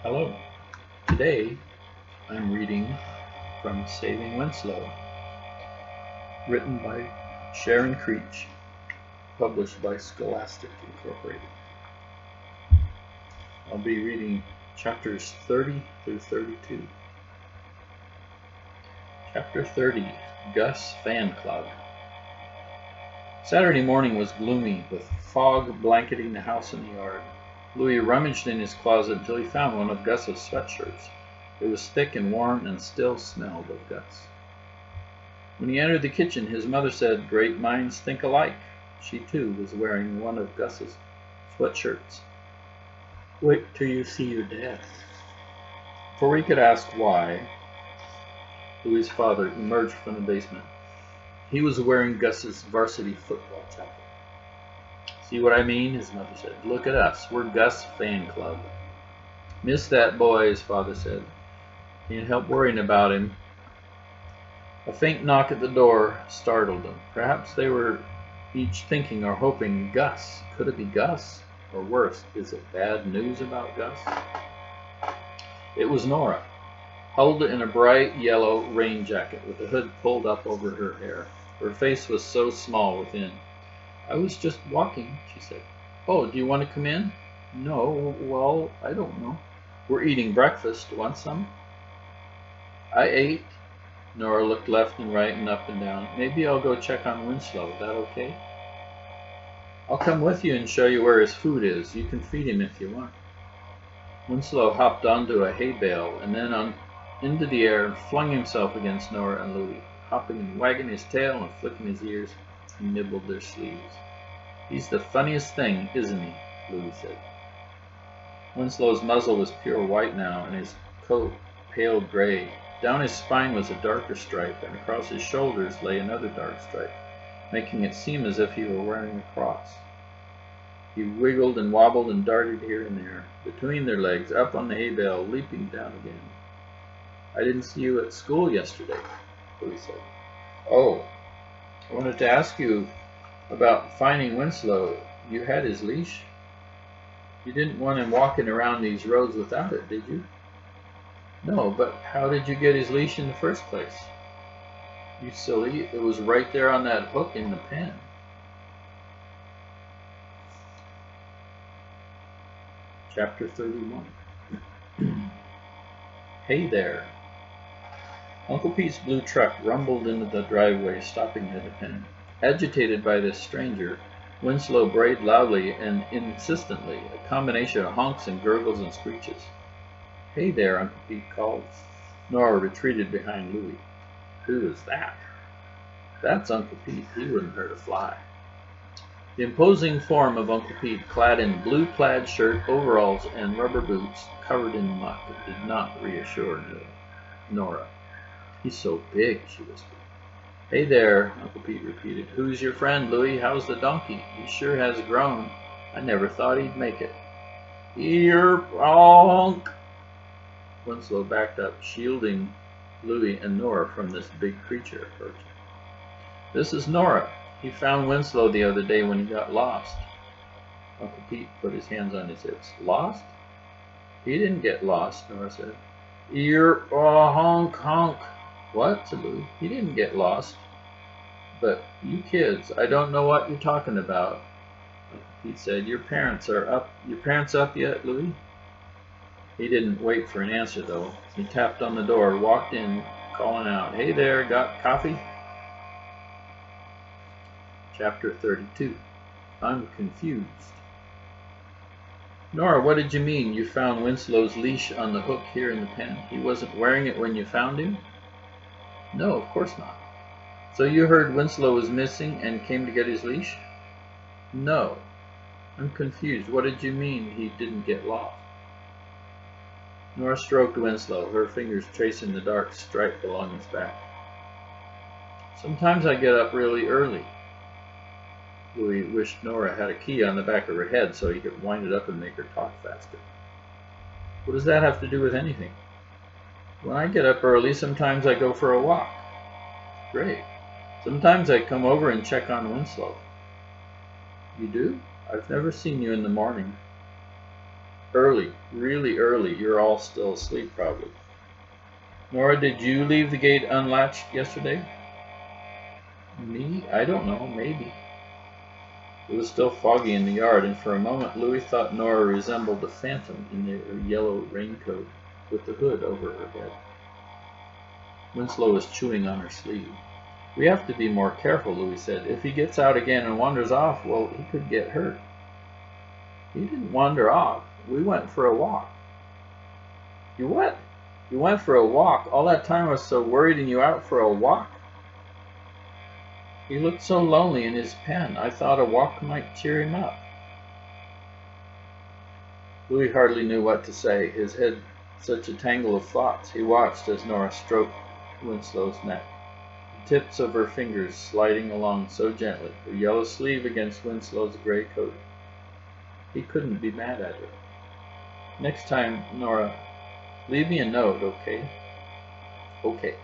Hello. Today I'm reading from Saving Winslow, written by Sharon Creech, published by Scholastic Incorporated. I'll be reading chapters 30 through 32. Chapter 30, Gus Fan Cloud. Saturday morning was gloomy, with fog blanketing the house and the yard. Louis rummaged in his closet until he found one of Gus's sweatshirts. It was thick and warm and still smelled of Gus. When he entered the kitchen, his mother said, "Great minds think alike." She, too, was wearing one of Gus's sweatshirts. "Wait till you see your dad." Before he could ask why, Louis's father emerged from the basement. He was wearing Gus's varsity football jacket. "See what I mean?" his mother said. "Look at us. We're Gus Fan Club." "Miss that boy," his father said. "Can't help worrying about him." A faint knock at the door startled them. Perhaps they were each thinking or hoping, Gus. Could it be Gus? Or worse, is it bad news about Gus? It was Nora, huddled in a bright yellow rain jacket with the hood pulled up over her hair. Her face was so small within. "I was just walking," she said. "Oh, do you want to come in?" "No, well, I don't know." "We're eating breakfast. Want some?" "I ate." Nora looked left and right and up and down. "Maybe I'll go check on Winslow. Is that okay?" "I'll come with you and show you where his food is. You can feed him if you want." Winslow hopped onto a hay bale and then on into the air and flung himself against Nora and Louis. Hopping and wagging his tail and flicking his ears, he nibbled their sleeves. "He's the funniest thing, isn't he?" Louis said. Winslow's muzzle was pure white now, and his coat pale gray. Down his spine was a darker stripe, and across his shoulders lay another dark stripe, making it seem as if he were wearing a cross. He wiggled and wobbled and darted here and there, between their legs, up on the hay bale, leaping down again. "I didn't see you at school yesterday," Louis said. "Oh, I wanted to ask you about finding Winslow. You had his leash? You didn't want him walking around these roads without it, did you?" "No, but how did you get his leash in the first place?" "You silly, it was right there on that hook in the pen." Chapter 31. Hey there. Uncle Pete's blue truck rumbled into the driveway, stopping near the pen. Agitated by this stranger, Winslow brayed loudly and insistently, a combination of honks and gurgles and screeches. "Hey there," Uncle Pete called. Nora retreated behind Louis. "Who is that?" "That's Uncle Pete. He wouldn't hurt a fly." The imposing form of Uncle Pete, clad in blue plaid shirt, overalls, and rubber boots covered in muck, did not reassure Nora. "He's so big," she whispered. "Hey there," Uncle Pete repeated. "Who's your friend, Louis? How's the donkey? He sure has grown. I never thought he'd make it." "Ear-honk!" Winslow backed up, shielding Louis and Nora from this big creature approaching. "This is Nora. He found Winslow the other day when he got lost." Uncle Pete put his hands on his hips. "Lost?" "He didn't get lost," Nora said. "Ear-honk, honk!" "What?" said Louis. "He didn't get lost." "But you kids, I don't know what you're talking about," Uncle Pete said. Your parents up yet, Louis?" He didn't wait for an answer, though. He tapped on the door, walked in, calling out, "Hey there, got coffee?" Chapter 32. I'm confused. "Nora, what did you mean you found Winslow's leash on the hook here in the pen? He wasn't wearing it when you found him?" "No, of course not." "So you heard Winslow was missing and came to get his leash?" "No." "I'm confused. What did you mean he didn't get lost?" Nora stroked Winslow, her fingers tracing the dark stripe along his back. "Sometimes I get up really early." Louis wished Nora had a key on the back of her head so he could wind it up and make her talk faster. "What does that have to do with anything?" "When I get up early, sometimes I go for a walk." "Great. Sometimes I come over and check on Winslow." "You do? I've never seen you in the morning." Early, really early. You're all still asleep, probably. Nora, did you leave the gate unlatched yesterday? Me? I don't know. Maybe. It was still foggy in the yard, and for a moment Louis thought Nora resembled a phantom in her yellow raincoat with the hood over her head. Winslow was chewing on her sleeve. We have to be more careful, Louis said. If he gets out again and wanders off, well, he could get hurt. He didn't wander off. We went for a walk. You what? You went for a walk? All that time I was so worried and you out for a walk? He looked so lonely in his pen. I thought a walk might cheer him up. Louis hardly knew what to say, his head such a tangle of thoughts. He watched as Nora stroked Winslow's neck, the tips of her fingers sliding along so gently, her yellow sleeve against Winslow's gray coat. He couldn't be mad at her. Next time, Nora, leave me a note, okay? Okay.